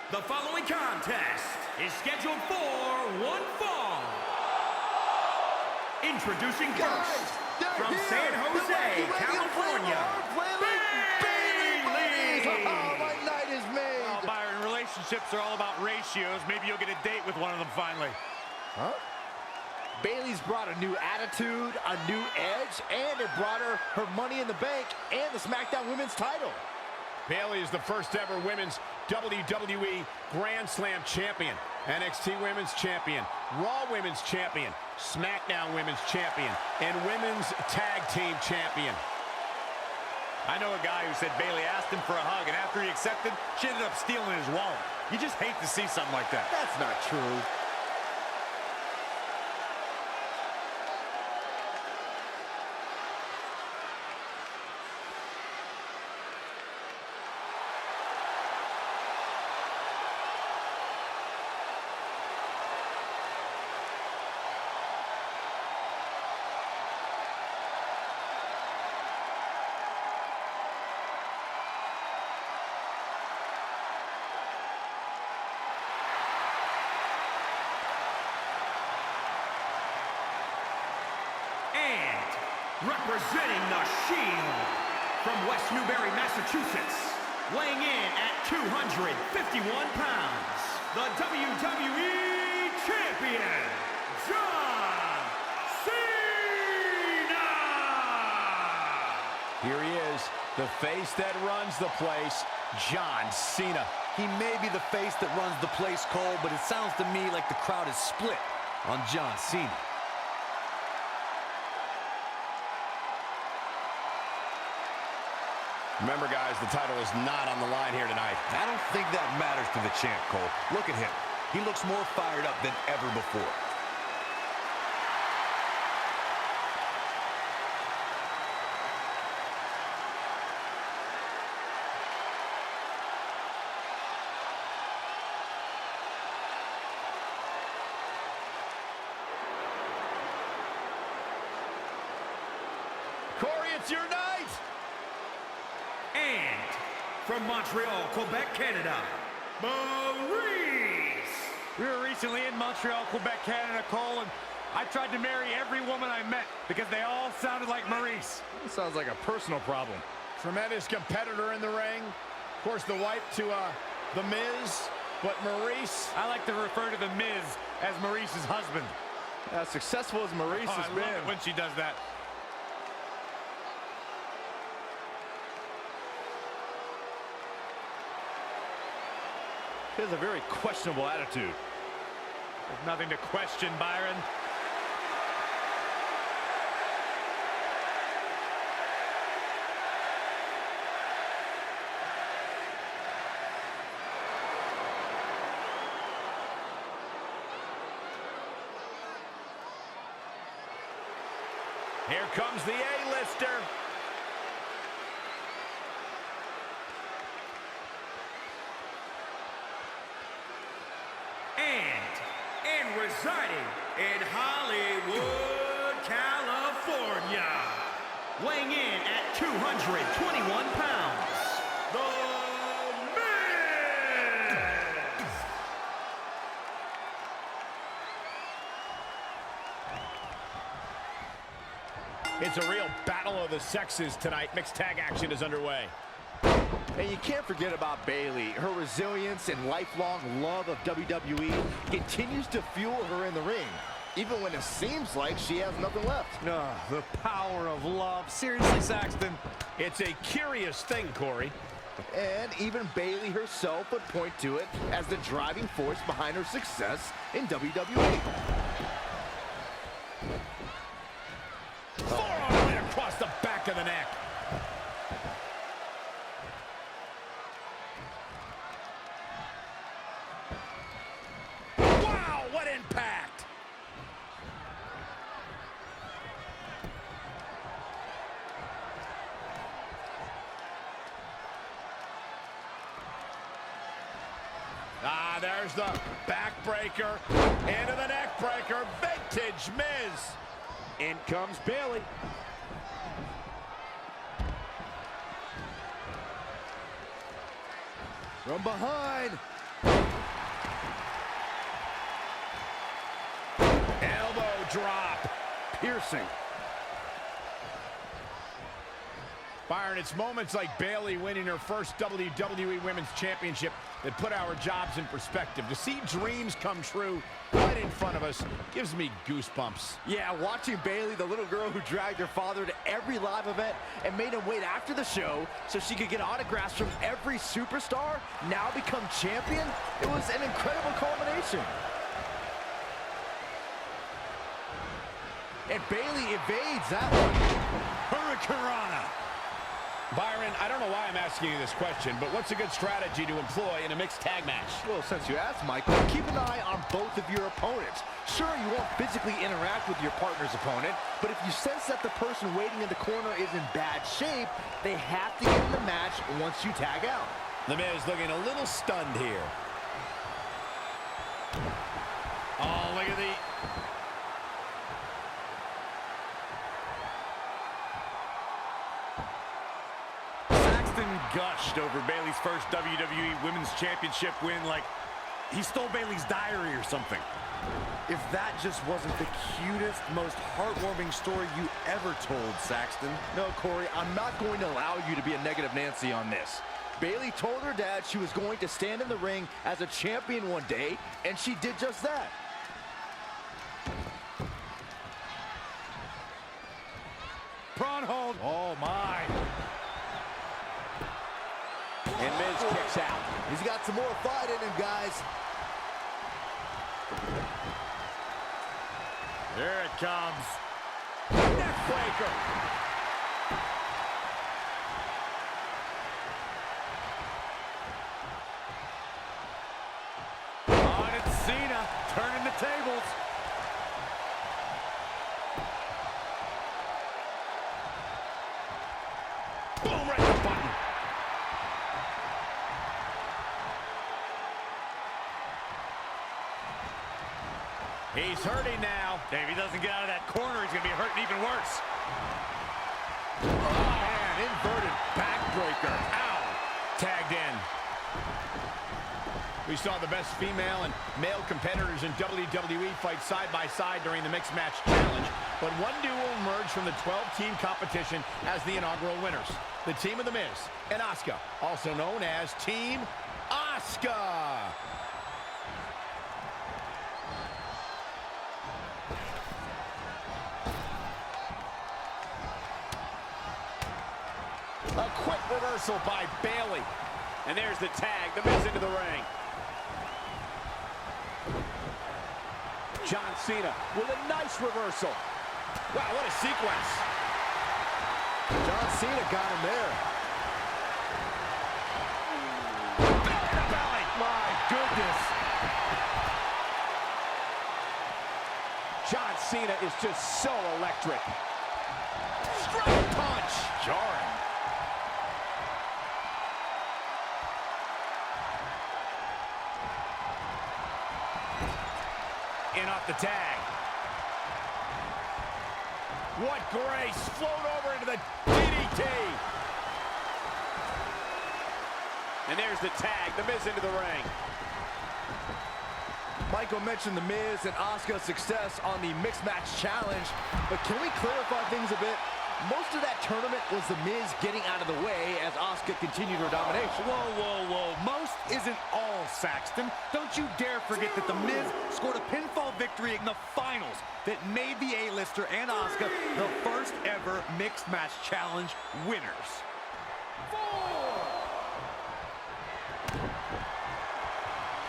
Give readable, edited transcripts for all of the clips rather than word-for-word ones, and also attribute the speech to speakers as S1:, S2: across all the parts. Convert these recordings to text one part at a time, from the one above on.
S1: The following contest is scheduled for one fall. Introducing first, from San Jose, California, Bayley!
S2: Oh, my night is made!
S3: Well, Byron, relationships are all about ratios. Maybe you'll get a date with one of them finally.
S2: Huh? Bayley's brought a new attitude, a new edge, and it brought her Money in the Bank and the SmackDown Women's title.
S4: Bayley is the first ever Women's WWE Grand Slam champion, NXT Women's champion, Raw Women's champion, SmackDown Women's champion, and Women's Tag Team champion.
S3: I know a guy who said Bayley asked him for a hug, and after he accepted, she ended up stealing his wallet. You just hate to see something like that.
S2: That's not true.
S1: Representing the Shield, from West Newbury, Massachusetts, weighing in at 251 pounds, the WWE Champion, John Cena!
S4: Here he is, the face that runs the place, John Cena.
S5: He may be the face that runs the place, Cole, but it sounds to me like the crowd is split on John Cena.
S4: Remember, guys, the title is not on the line here tonight.
S5: I don't think that matters to the champ, Cole. Look at him. He looks more fired up than ever before.
S4: Corey, it's your night!
S1: And from Montreal, Quebec, Canada, Maurice!
S3: We were recently in Montreal, Quebec, Canada, Cole, and I tried to marry every woman I met because they all sounded like Maurice.
S2: That sounds like a personal problem.
S4: Tremendous competitor in the ring. Of course, the wife to The Miz, but Maurice.
S3: I like to refer to The Miz as Maurice's husband.
S2: As successful as Maurice has
S3: I
S2: been.
S3: love it when she does that.
S2: He has a very questionable attitude.
S3: There's nothing to question, Byron.
S4: Here comes the A-lister.
S1: And residing in Hollywood, California, weighing in at 221 pounds, The Miz!
S4: It's a real battle of the sexes tonight. Mixed tag action is underway.
S2: And you can't forget about Bayley. Her resilience and lifelong love of WWE continues to fuel her in the ring, even when it seems like she has nothing left.
S3: The power of love. Seriously, Saxton.
S4: It's a curious thing, Corey.
S2: And even Bayley herself would point to it as the driving force behind her success in WWE.
S4: Forearm right across the back of the neck. Wow, what impact! There's the backbreaker into the neck breaker. Vintage Miz. In comes Bayley.
S2: From behind.
S4: drop. Piercing. Byron, it's moments like Bayley winning her first WWE Women's Championship that put our jobs in perspective. To see dreams come true right in front of us gives me goosebumps.
S2: Yeah, watching Bayley, the little girl who dragged her father to every live event and made him wait after the show so she could get autographs from every superstar, now become champion, it was an incredible culmination. And Bayley evades that one.
S3: Hurricanrana.
S4: Byron, I don't know why I'm asking you this question, but what's a good strategy to employ in a mixed tag match?
S2: Well, since you asked, Michael, keep an eye on both of your opponents. Sure, you won't physically interact with your partner's opponent, but if you sense that the person waiting in the corner is in bad shape, they have to get in the match once you tag out.
S3: The Miz looking a little stunned here. Oh, look at the... gushed over Bayley's first WWE Women's Championship win like he stole Bayley's diary or something.
S5: If that just wasn't the cutest, most heartwarming story you ever told, Saxton.
S2: No, Corey, I'm not going to allow you to be a negative Nancy on this. Bayley told her dad she was going to stand in the ring as a champion one day, and she did just that.
S3: Prawn hold.
S4: Oh, my.
S2: And Miz kicks out. He's got some more fight in him, guys.
S3: There it comes.
S2: Neckbreaker.
S3: On it's Cena, turning the tables. Boom, right in the button.
S4: He's hurting now.
S3: If he doesn't get out of that corner, he's going to be hurting even worse.
S4: Oh, man, inverted backbreaker. Ow. Tagged in. We saw the best female and male competitors in WWE fight side by side during the Mixed Match Challenge, but one duo emerged from the 12-team competition as the inaugural winners. The team of The Miz and Asuka, also known as Team Asuka. A quick reversal by Bayley.
S3: And there's the tag, the Miz into the ring.
S2: John Cena with a nice reversal.
S4: Wow, what a sequence.
S2: John Cena got him there.
S3: Belly to belly.
S2: My goodness. John Cena is just so electric.
S4: Straight punch. Jarring.
S3: In off the tag.
S4: What grace. Float over into the DDT.
S3: And there's the tag, the Miz into the ring.
S2: Michael mentioned The Miz and Asuka's success on the Mixed Match Challenge, but can we clarify things a bit? Most of that tournament was The Miz getting out of the way as Asuka continued her domination.
S5: Whoa, whoa, whoa. Most isn't all, Saxton. Don't you dare forget that The Miz scored a pinfall victory in the finals that made the A-lister and Asuka the first ever Mixed Match Challenge winners.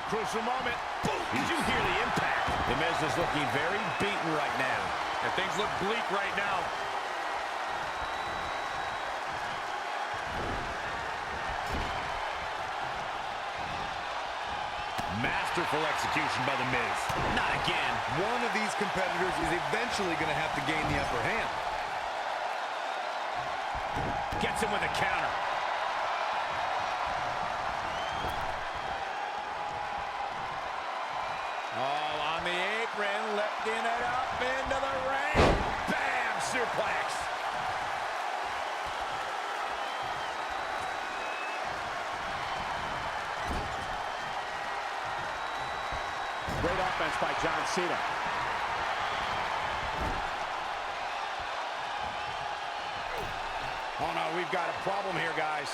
S4: Crucial moment. Did you hear the impact? The Miz is looking very beaten right now.
S3: And things look bleak right now. Masterful execution by The Miz. Not again.
S5: One of these competitors is eventually going to have to gain the upper hand.
S3: Gets him with a counter.
S4: Oh, on the apron, lifting it up into the ring. Bam! Suplex.
S2: Great offense by John Cena.
S4: we've got a problem here, guys.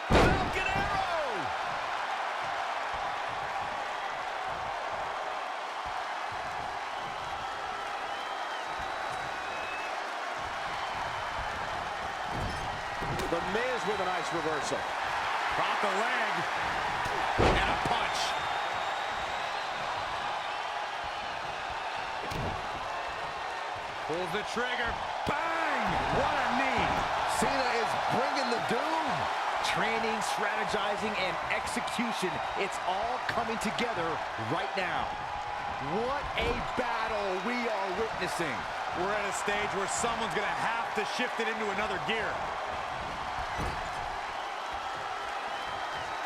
S1: Falcon Arrow!
S2: The Miz with a nice reversal.
S3: Caught the leg.
S4: And a punch.
S3: Pulls the trigger. Bang! What a knee.
S2: Cena is bringing the doom. Training, strategizing, and execution. It's all coming together right now. What a battle we are witnessing.
S3: We're at a stage where someone's going to have to shift it into another gear.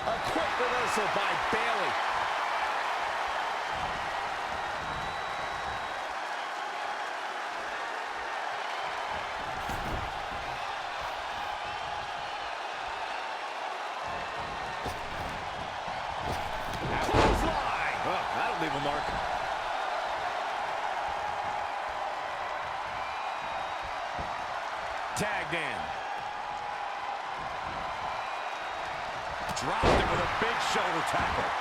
S2: A quick reversal by Bayley.
S4: Fly. Oh, that'll leave a mark. Tagged in.
S3: Dropped him with a big shoulder tackle.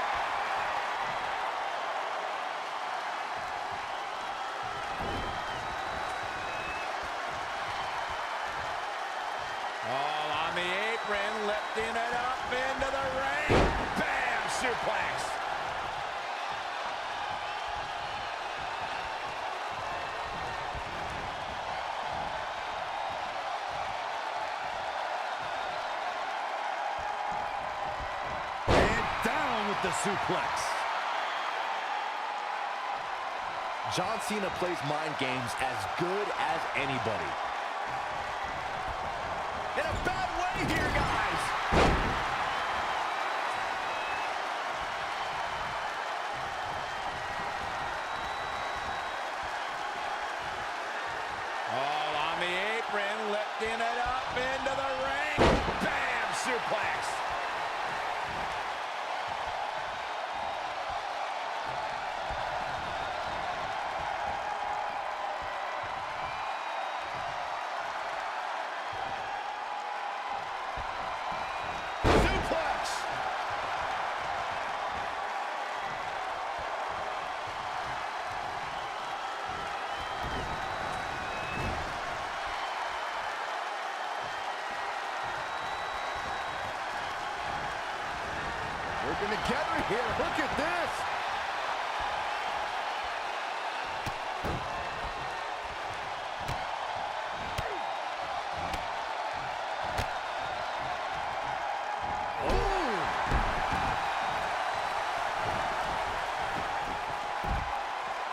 S4: All on the apron, lifting it up into the ring. Bam! Suplex.
S3: And down with the suplex.
S2: John Cena plays mind games as good as anybody.
S4: In a bad way here, guys. All on the apron, lifting it up into the ring. Bam! Suplex. Suplex.
S2: Working together here. Look at this.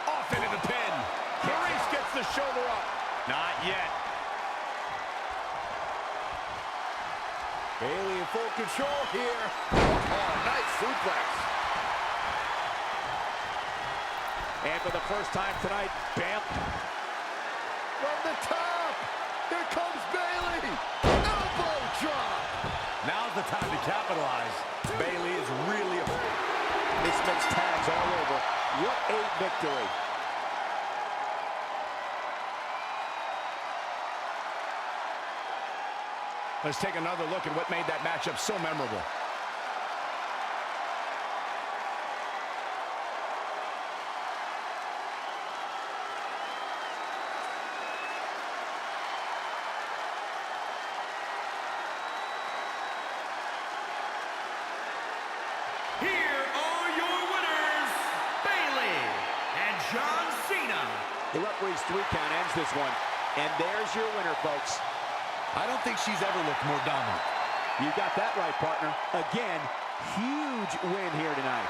S4: Off into the pin. Maurice gets the shoulder up.
S3: Not yet.
S2: Bayley in full control here. Oh, nice suplex. And for the first time tonight, Bam. From the top. Here comes Bayley. Elbow drop.
S3: Now's the time to capitalize. Bayley is really a...
S2: This makes tags all over. What a victory.
S4: Let's take another look at what made that matchup so memorable.
S1: Here are your winners, Bayley and John Cena.
S2: The referee's 3 count ends this one. And there's your winner, folks.
S5: I don't think she's ever looked more dominant.
S2: You got that right, partner. Again, huge win here tonight.